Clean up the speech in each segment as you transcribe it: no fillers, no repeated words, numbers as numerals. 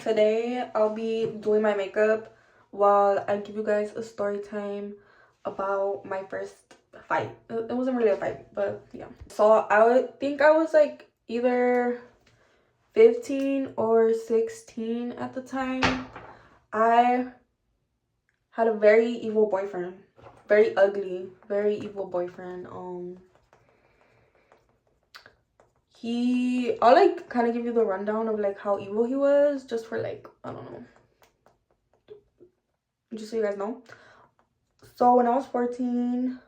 Today I'll be doing my makeup while I give you guys a story time about my first fight. It wasn't really a fight, but yeah. So I would think I was like either 15 or 16 at the time. I had a very evil boyfriend. Very ugly, very evil boyfriend. I'll like kind of give you the rundown of like how evil he was, just for like, I don't know, just so you guys know. So when I was 14,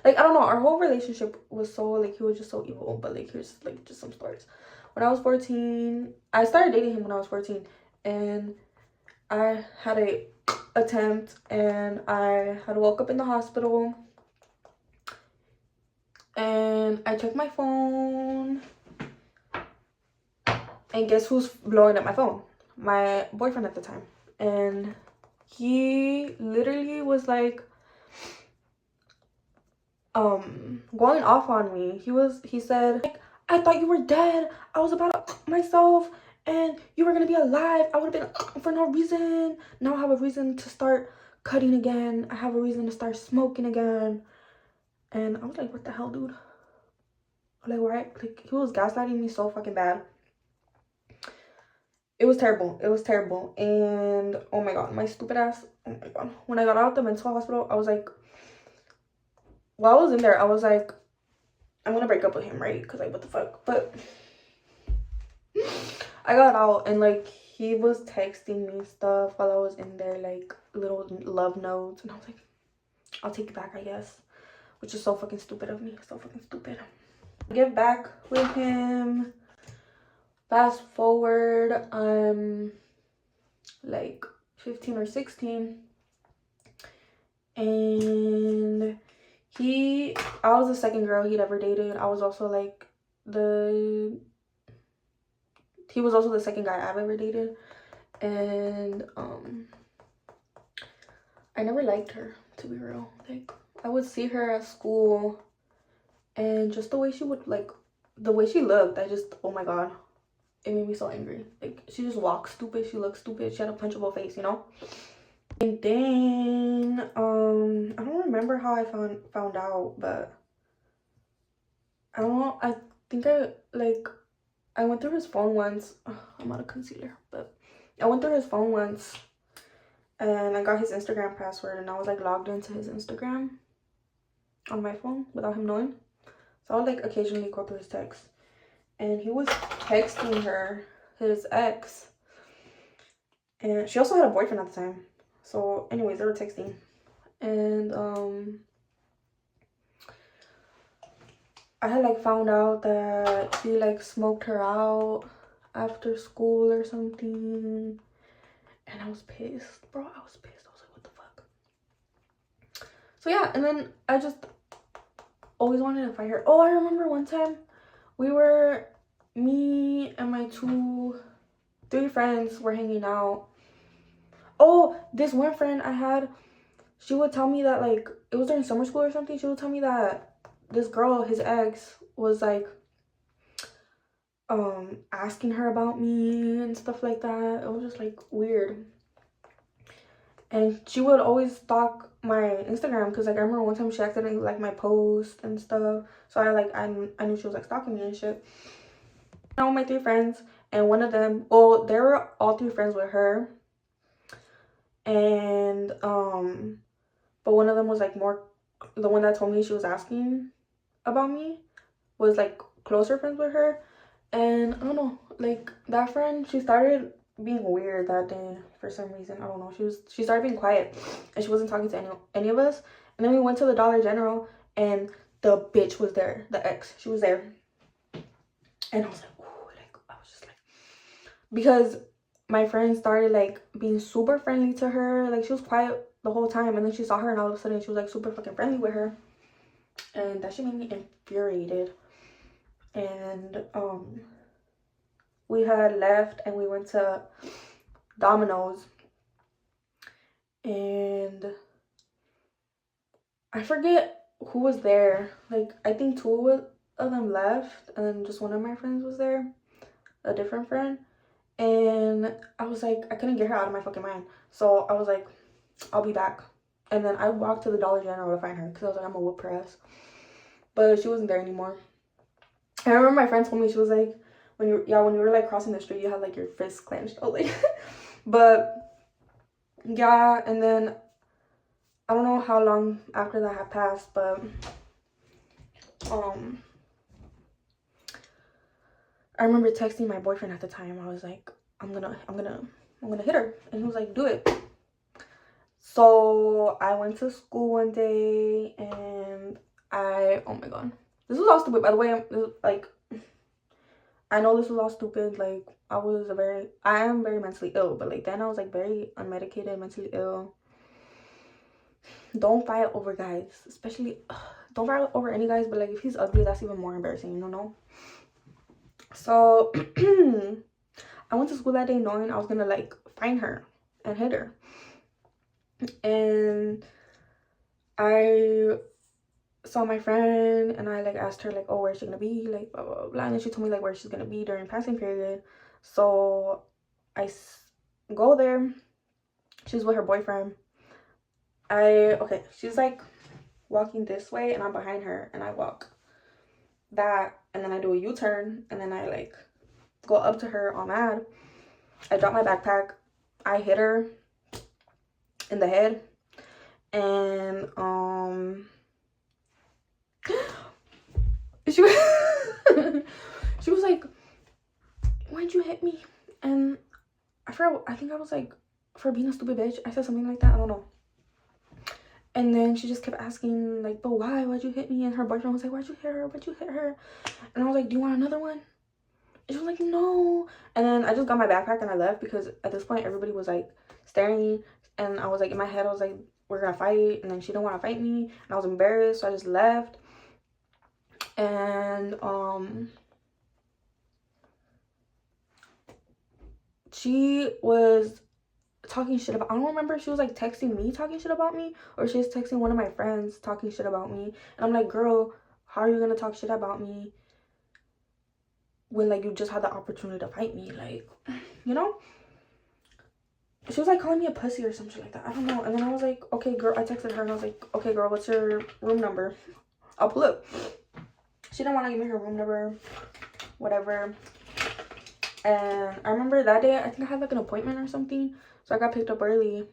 like, I don't know, our whole relationship was so like, he was just so evil. But like, here's like just some stories. When I was 14, I started dating him when I was 14, and I had a attempt, and I had woke up in the hospital, and I checked my phone, and guess who's blowing up my phone? My boyfriend at the time. And he literally was like going off on me. He said, like, I thought you were dead. I was about to myself and you were gonna be alive. I would have been for no reason. Now I have a reason to start cutting again. I have a reason to start smoking again. And I was like, what the hell, dude? Like, right? Like, he was gaslighting me so fucking bad. It was terrible. It was terrible. And oh my god, my stupid ass. Oh my god. When I got out of the mental hospital, I was like, while I was in there, I was like, I'm gonna break up with him, right? Because like, what the fuck? But I got out, and like, he was texting me stuff while I was in there, like little love notes, and I was like, I'll take it back, I guess. Which is so fucking stupid of me. So fucking stupid. Get back with him. Fast forward, I'm like 15 or 16, and I was the second girl he'd ever dated. I was also like he was also the second guy I've ever dated. And I never liked her, to be real. Like, I would see her at school, and just the way she would, like, the way she looked, oh my god, it made me so angry. Like, she just walked stupid, she looked stupid, she had a punchable face, you know? And then I don't remember how I found out, but I don't know. I think I went through his phone once. I'm out of concealer, but I went through his phone once, and I got his Instagram password, and I was like logged into his Instagram on my phone without him knowing. So I would like occasionally go through his texts, and he was texting her, his ex, and she also had a boyfriend at the time. So anyways, they were texting, and I had like found out that he like smoked her out after school or something, and I was pissed, bro. I was pissed. I was like, what the fuck? So yeah, and then I just always wanted to fight her. Oh, I remember one time me and my three friends were hanging out. Oh, this one friend I had, she would tell me that, like, it was during summer school or something. She would tell me that this girl, his ex, was like asking her about me and stuff like that. It was just like weird. And she would always stalk my Instagram, because like I remember one time she accidentally liked my post and stuff. So I knew she was like stalking me and shit. Now my three friends, and one of them, well, they were all three friends with her, and but one of them was like more, the one that told me she was asking about me was like closer friends with her. And I don't know, like, that friend, she started being weird that day for some reason. I don't know, she started being quiet, and she wasn't talking to any of us. And then we went to the Dollar General, and the bitch was there, the ex, she was there. And I was like, ooh, like, I was just like, because my friend started like being super friendly to her. Like, she was quiet the whole time, and then she saw her, and all of a sudden she was like super fucking friendly with her, and that shit made me infuriated. And we had left, and we went to Domino's, and I forget who was there. Like, I think two of them left, and then just one of my friends was there, a different friend. And I was like, I couldn't get her out of my fucking mind. So I was like, I'll be back. And then I walked to the Dollar General to find her because I was like, I'm gonna whoop her ass. But she wasn't there anymore. I remember my friend told me, she was like, when you were like crossing the street, you had like your fists clenched. I was like, but yeah. And then I don't know how long after that had passed, but I remember texting my boyfriend at the time. I was like, I'm gonna hit her, and he was like, do it. So I went to school one day, and oh my god, this was all stupid. By the way, like, I know this was all stupid. Like, I am very mentally ill, but like then I was like very unmedicated, mentally ill. Don't fight over guys, especially don't fight over any guys, but like if he's ugly, that's even more embarrassing, you know. So I went to school that day knowing I was gonna like find her and hit her. And I saw my friend and I like asked her like, oh, where's she gonna be, like blah blah blah, and then she told me like where she's gonna be during passing period. So I go there. She's with her boyfriend. She's like walking this way and I'm behind her, and I walk that, and then I do a U-turn, and then I like go up to her all mad. I drop my backpack. I hit her in the head, and she was she was like, why'd you hit me? And I think I was like, for being a stupid bitch. I said something like that, I don't know. And then she just kept asking like, but why'd you hit me? And her boyfriend was like, why'd you hit her? And I was like, do you want another one? And she was like, no. And then I just got my backpack and I left, because at this point everybody was like staring, and I was like, in my head I was like, we're gonna fight, and then she didn't want to fight me, and I was embarrassed, so I just left. And she was talking shit about, I don't remember if she was like texting me talking shit about me, or she was texting one of my friends talking shit about me. And I'm like, girl, how are you gonna talk shit about me when like you just had the opportunity to fight me? Like, you know. She was like calling me a pussy or something like that, I don't know. And then I was like, okay girl, I texted her and I was like, okay girl, what's your room number? I'll pull up. She didn't want to give me her room number, whatever. And I remember that day I think I had like an appointment or something, so I got picked up early.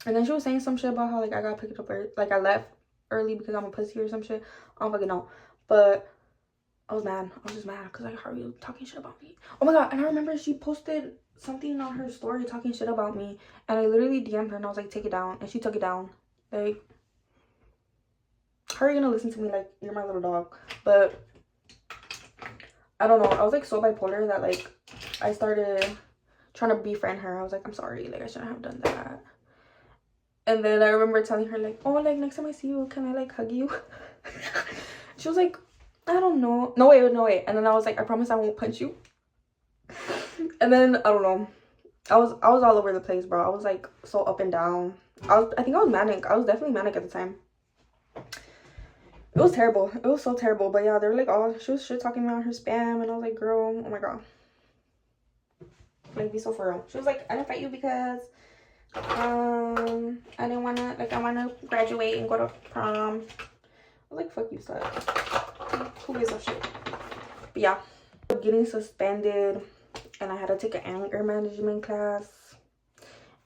And then she was saying some shit about how like I got picked up early, like I left early because I'm a pussy or some shit. I don't fucking know. But I was mad. I was just mad because like, how are you talking shit about me? Oh my god. And I remember she posted something on her story talking shit about me, and I literally DM'd her and I was like, take it down, and she took it down. Like, how are you gonna listen to me? Like, you're my little dog. But I don't know, I was like so bipolar that like I started trying to befriend her. I was like, I'm sorry, like I shouldn't have done that. And then I remember telling her like, oh, like next time I see you, can I like hug you? She was like, I don't know. No way. And then I was like, I promise I won't punch you. And then I don't know, I was all over the place, bro. I was like so up and down. I think I was manic. I was definitely manic at the time. It was terrible. It was so terrible. But yeah, they were like, oh, she was shit talking me on her spam, and I was like, girl, oh my god, like be so for real. She was like, I didn't fight you because I didn't want to, like, I want to graduate and go to prom. I was like, fuck you, slut. Who gives a shit? But yeah, getting suspended, and I had to take an anger management class.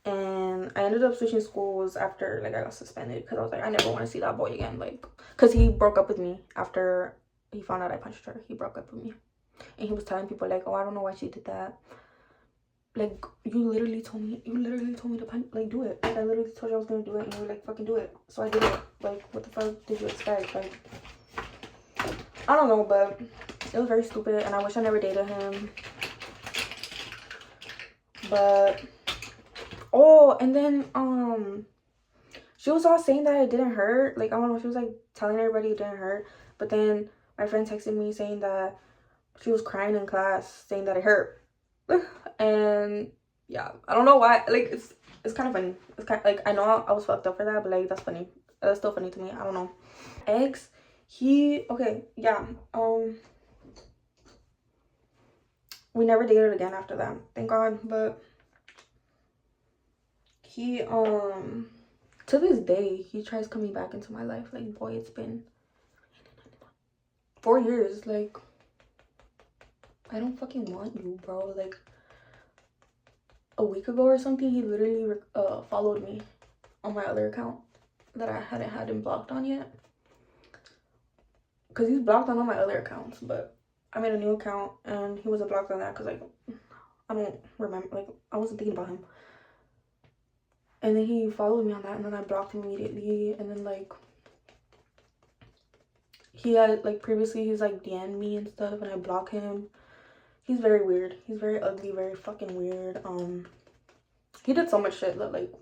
And I ended up switching schools after like I got suspended, because I was like, I never want to see that boy again. Like, because he broke up with me after he found out I punched her. He broke up with me, and he was telling people like, oh, I don't know why she did that. Like, you literally told me to punch, like, do it. Like, I literally told you I was gonna do it, and you were like, fucking do it. So I did it. Like, what the fuck did you expect? Like, I don't know, but it was very stupid, and I wish I never dated him. But oh, and then she was all saying that it didn't hurt. Like, I don't know, she was like telling everybody it didn't hurt, but then my friend texted me saying that she was crying in class saying that it hurt. And yeah, I don't know why. Like, it's kind of funny. It's kind of like, I know I was fucked up for that, but like, that's funny. That's still funny to me. I don't know. Ex, okay, yeah, we never dated again after that, thank God. But he to this day he tries coming back into my life. Like, boy, it's been 4 years. Like, I don't fucking want you, bro. Like, a week ago or something, he literally followed me on my other account that I hadn't had him blocked on yet, because he's blocked on all my other accounts, but I made a new account and he wasn't blocked on that because, like, I don't remember, like, I wasn't thinking about him. And then he followed me on that, and then I blocked him immediately. And then, like, he had, like, previously he's like DM'd me and stuff, and I block him. He's very weird. He's very ugly, very fucking weird. He did so much shit that, like,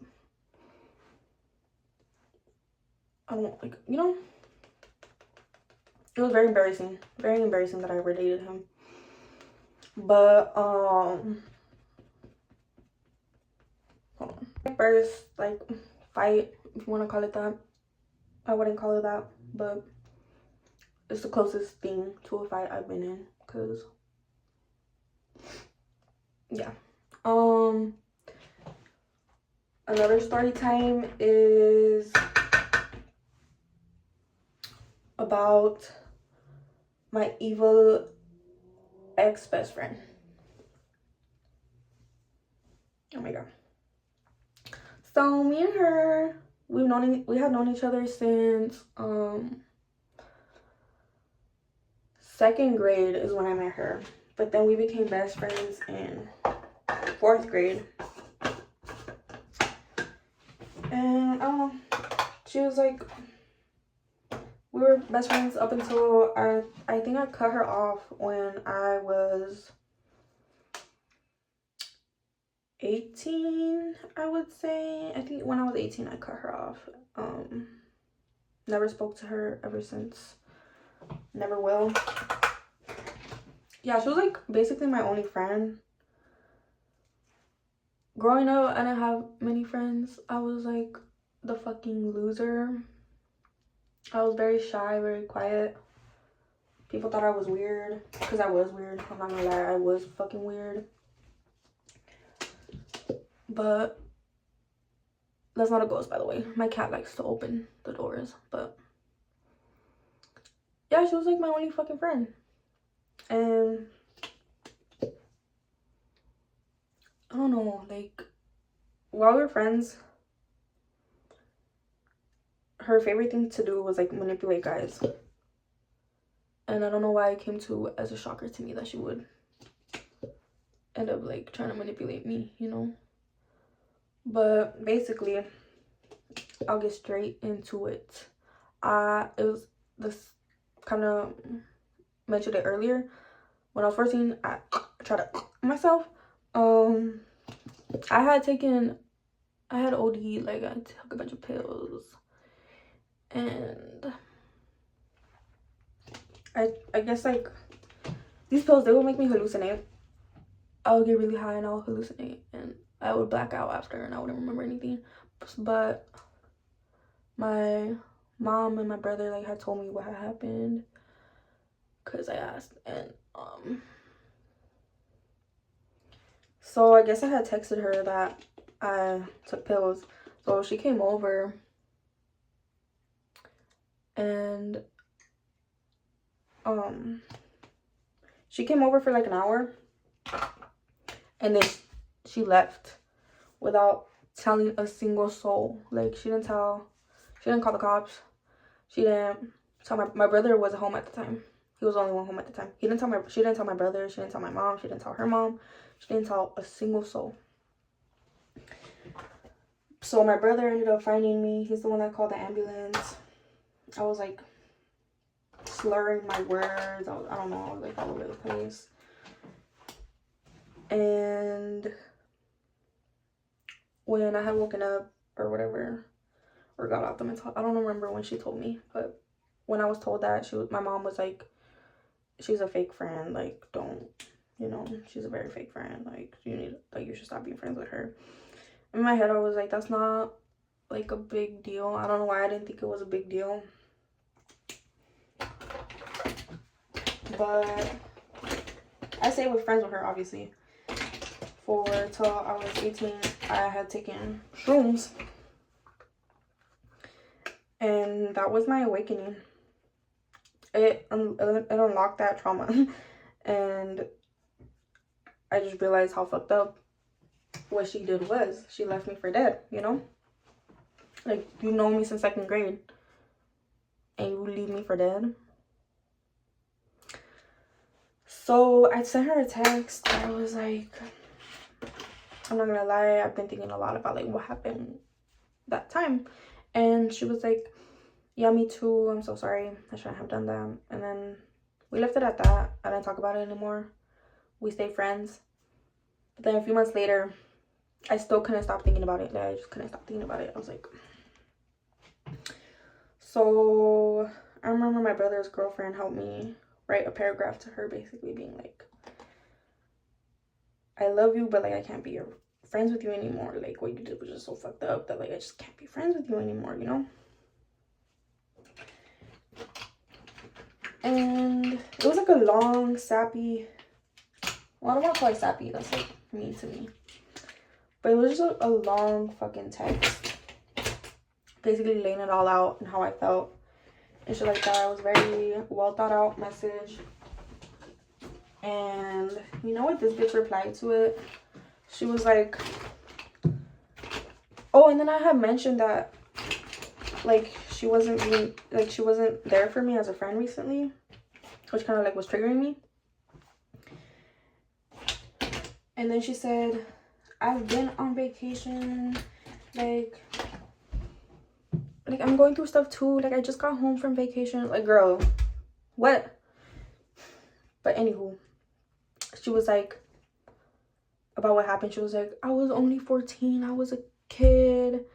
I don't, like, you know, it was very embarrassing that I ever dated him. But hold on. My first, like, fight, if you want to call it that. I wouldn't call it that, but it's the closest thing to a fight I've been in, because yeah. Another story time is about my evil ex-best friend. Oh my god. So me and her, we had known each other since 2nd grade is when I met her. But then we became best friends in 4th grade. And I don't know, she was like, we were best friends up until I think I cut her off when I was 18, I would say. I think when I was 18 I cut her off. Never spoke to her ever since. Never will. Yeah, she was like basically my only friend. Growing up, I didn't have many friends. I was like the fucking loser. I was very shy, very quiet. People thought I was weird, because I was weird. I'm not gonna lie, I was fucking weird. But that's not a ghost, by the way. My cat likes to open the doors. But yeah, she was like my only fucking friend. And I don't know, like, while we were friends, her favorite thing to do was like manipulate guys. And I don't know why it came to as a shocker to me that she would end up like trying to manipulate me, you know. But basically, I'll get straight into it. It was this kind of mentioned it earlier. When I was 14, I tried to myself. I had OD, like I took a bunch of pills, and I guess like these pills, they would make me hallucinate. I would get really high and I would hallucinate, and I would black out after and I wouldn't remember anything. But my mom and my brother like had told me what had happened, because I asked. And so I guess I had texted her that I took pills. So she came over, and she came over for like an hour, and then she left without telling a single soul. Like, she didn't call the cops. She didn't tell my brother wasn't home at the time. He was the only one home at the time. She didn't tell my brother. She didn't tell my mom. She didn't tell her mom. She didn't tell a single soul. So my brother ended up finding me. He's the one that called the ambulance. I was like slurring my words. I don't know. I was like all over the place. And when I had woken up or whatever, or got out the mental, I don't remember when she told me, but when I was told that, my mom was like, she's a fake friend, like, don't, you know, she's a very fake friend, like, you should stop being friends with her. In my head, I was like, that's not like a big deal. I don't know why I didn't think it was a big deal, but I I stayed with friends with her, obviously. For till I was 18, I had taken shrooms. And that was my awakening. It unlocked that trauma. And I just realized how fucked up what she did was. She left me for dead, you know? Like, you know me since 2nd grade. And you leave me for dead. So I sent her a text. I was like, I'm not gonna lie, I've been thinking a lot about like what happened that time. And she was like, yeah, me too, I'm so sorry, I shouldn't have done that. And then we left it at that. I didn't talk about it anymore. We stayed friends. But then a few months later, I still couldn't stop thinking about it. Like, I just couldn't stop thinking about it. I was like, so I remember my brother's girlfriend helped me write a paragraph to her, basically being like, I love you, but like I can't be your friends with you anymore. Like, what you did was just so fucked up that like I just can't be friends with you anymore, you know? And it was like a long, sappy, well, I don't want to call it sappy, that's like mean to me, but it was just a long fucking text, basically laying it all out and how I felt and shit like that. It was very well thought out message. And you know what this bitch replied to it? She was like, oh, and then I had mentioned that like she wasn't there for me as a friend recently, which kind of like was triggering me. And then she said, I've been on vacation, like I'm going through stuff too, like I just got home from vacation. Like, girl, what? But anywho, she was like, about what happened, she was like, I was only 14, I was a kid,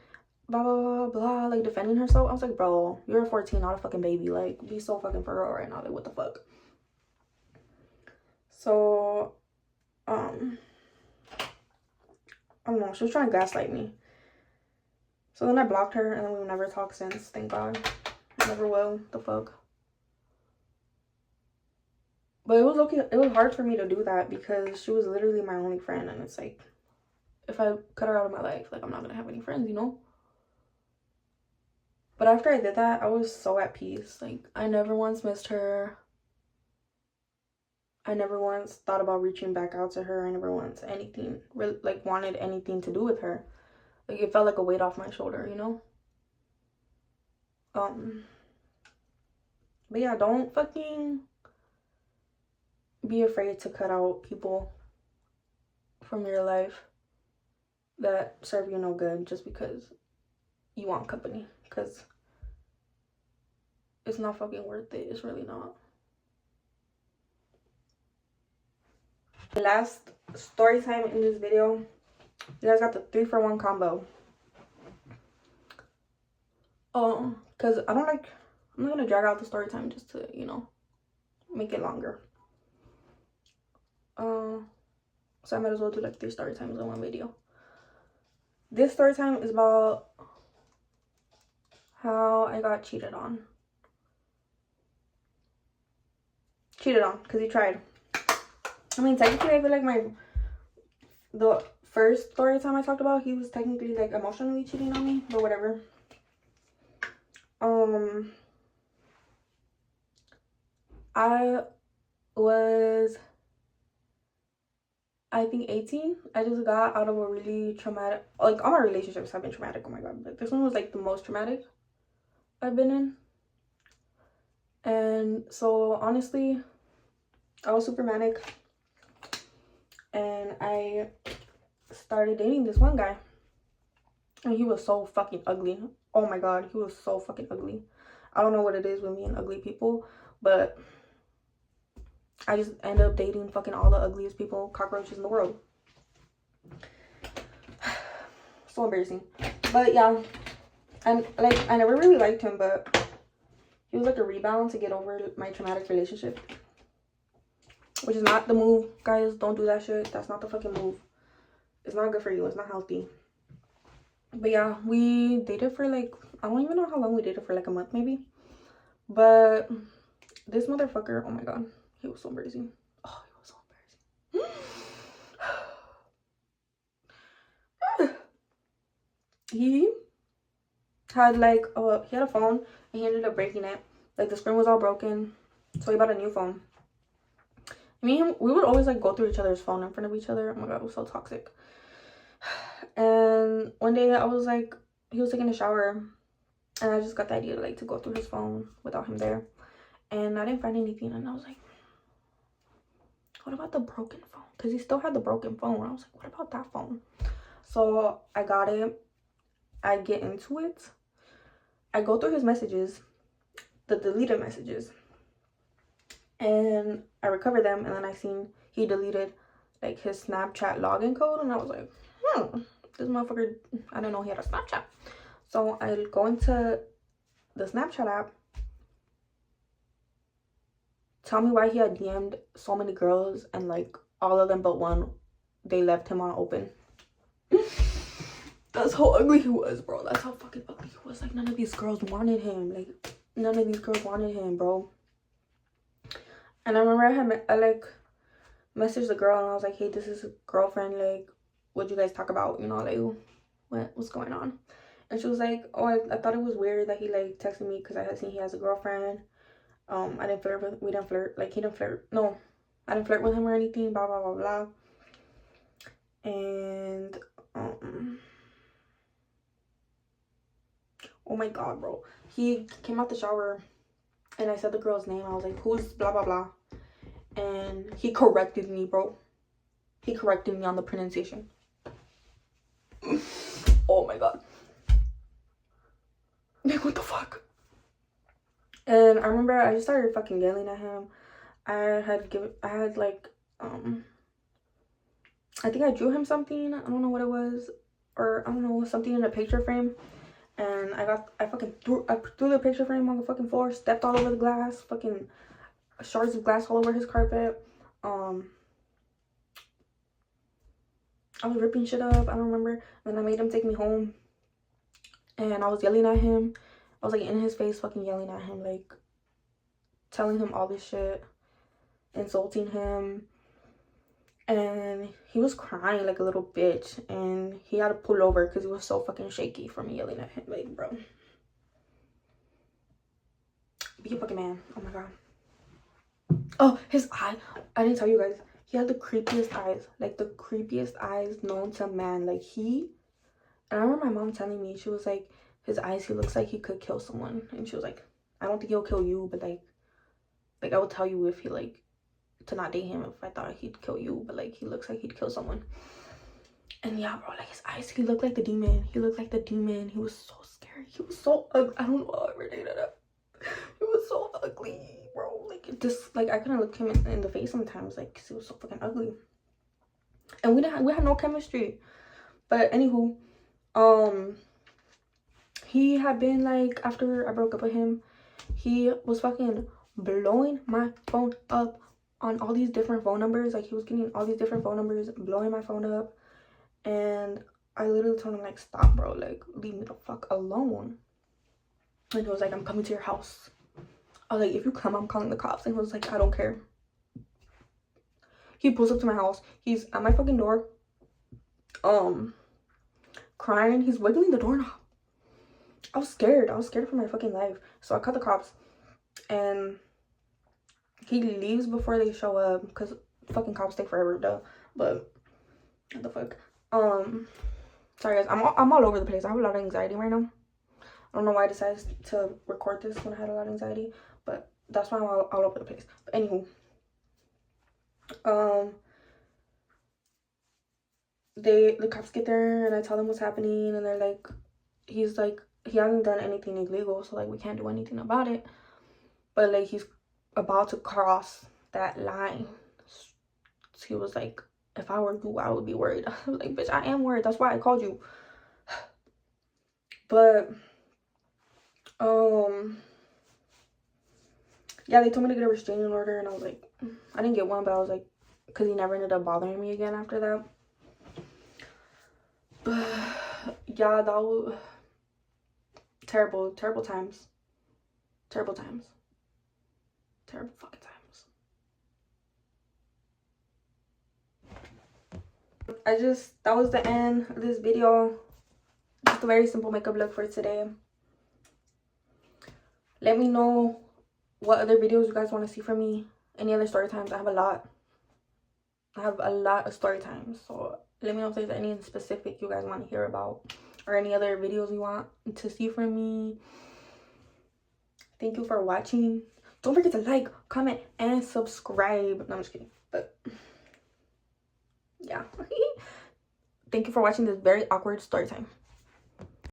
blah blah blah blah, like defending herself. I was like, bro, you're 14, not a fucking baby. Like, be so fucking for real right now. Like, what the fuck? So I don't know, she was trying to gaslight me. So then I blocked her, and then we've never talked since, thank God. Never will. The fuck. But it was okay. It was hard for me to do that because she was literally my only friend, and it's like, if I cut her out of my life, like, I'm not gonna have any friends, you know? But after I did that, I was so at peace. Like, I never once missed her. I never once thought about reaching back out to her. I never once anything, really, like, wanted anything to do with her. Like, it felt like a weight off my shoulder, you know? But yeah, don't fucking be afraid to cut out people from your life that serve you no good just because you want company. Because it's not fucking worth it. It's really not. The last story time in this video, you guys got the 3-for-1 combo. Because I'm not gonna drag out the story time just to, you know, make it longer. So I might as well do like 3 story times in one video. This story time is about how I got cheated on. Because he tried. I mean, technically, I feel like the first story time I talked about, he was technically like emotionally cheating on me, but whatever. I was, I think, 18. I just got out of a really traumatic, like, all my relationships have been traumatic, oh my god, but this one was like the most traumatic I've been in. And so honestly, I was super manic, and I started dating this one guy, and he was so fucking ugly. Oh my god, he was so fucking ugly. I don't know what it is with me and ugly people, but I just end up dating fucking all the ugliest people, cockroaches in the world. So embarrassing. But yeah, and like, I never really liked him, but he was like a rebound to get over my traumatic relationship, which is not the move, guys. Don't do that shit. That's not the fucking move. It's not good for you. It's not healthy. But yeah, we dated for like, I don't even know how long we dated, for like a month maybe. But this motherfucker, oh my god, he was so embarrassing. Oh, he was so embarrassing. he had like he had a phone and he ended up breaking it. Like the screen was all broken, so he bought a new phone. Me and him, we would always like go through each other's phone in front of each other. Oh my god, it was so toxic. And one day I was like, he was taking a shower and I just got the idea like to go through his phone without him there, and I didn't find anything. And I was like, what about the broken phone? Because he still had the broken phone. I was like, what about that phone? So I got it. I get into it. I go through his messages, the deleted messages, and I recover them. And then I seen he deleted like his Snapchat login code, and I was like, this motherfucker, I didn't know he had a Snapchat. So I go into the Snapchat app. Tell me why he had DM'd so many girls, and like all of them but one, they left him on open. That's how ugly he was, bro. That's how fucking ugly he was. Like, none of these girls wanted him. Like, none of these girls wanted him, bro. And I remember I like messaged the girl and I was like, hey, this is a girlfriend. Like, what'd you guys talk about? You know, like, what's going on? And she was like, oh, I thought it was weird that he like texted me because I had seen he has a girlfriend. I didn't flirt with, we didn't flirt, like he didn't flirt. No, I didn't flirt with him or anything. Blah blah blah blah. And oh my god, bro. He came out the shower and I said the girl's name. I was like, who's blah blah blah? And he corrected me, bro. He corrected me on the pronunciation. Oh my god. Like, what the fuck? And I remember I just started fucking yelling at him. I had like I think I drew him something. I don't know what it was, or I don't know, something in a picture frame. And I fucking threw the picture frame on the fucking floor, stepped all over the glass, fucking shards of glass all over his carpet. I was ripping shit up, I don't remember. And I made him take me home. And I was yelling at him. I was like in his face fucking yelling at him, like telling him all this shit, insulting him. And he was crying like a little bitch, and he had to pull over because he was so fucking shaky from me yelling at him. Like, bro, be a fucking man. Oh my god. Oh, his eye, I didn't tell you guys, he had the creepiest eyes, like the creepiest eyes known to man. Like, and I remember my mom telling me, she was like, his eyes, he looks like he could kill someone. And she was like, I don't think he'll kill you, but like I would tell you if he like to not date him if I thought he'd kill you, but like he looks like he'd kill someone. And yeah, bro, like his eyes, he looked like the demon. He looked like the demon. He was so scary. He was so ugly. I don't know how I ever dated him. He was so ugly, bro. Like, just like I couldn't look him in the face sometimes, like, because he was so fucking ugly. And we had no chemistry. But anywho, he had been like, after I broke up with him, he was fucking blowing my phone up on all these different phone numbers. Like, he was getting all these different phone numbers, blowing my phone up. And I literally told him, like, stop, bro, like, leave me the fuck alone. And he was like, I'm coming to your house. I was like, if you come, I'm calling the cops. And he was like, I don't care. He pulls up to my house. He's at my fucking door, crying. He's wiggling the doorknob. I was scared for my fucking life. So I called the cops, and he leaves before they show up because fucking cops take forever, duh. But what the fuck? Sorry guys, I'm all over the place. I have a lot of anxiety right now. I don't know why I decided to record this when I had a lot of anxiety, but that's why I'm all over the place. But anywho, the cops get there and I tell them what's happening, and they're like, he's like, he hasn't done anything illegal, so like we can't do anything about it, but like he's about to cross that line. So he was like, if I were you, I would be worried. I was like, bitch, I am worried. That's why I called you. But yeah, they told me to get a restraining order, and I was like, I didn't get one, but I was like, because he never ended up bothering me again after that. But yeah, that was terrible times. Terrible fucking times. That was the end of this video. just a very simple makeup look for today. Let me know what other videos you guys want to see from me. Any other story times. I have a lot of story times, so let me know if there's any in specific you guys want to hear about, or any other videos you want to see from me. Thank you for watching. Don't forget to like, comment, and subscribe. No, I'm just kidding, but yeah. Thank you for watching this very awkward story time.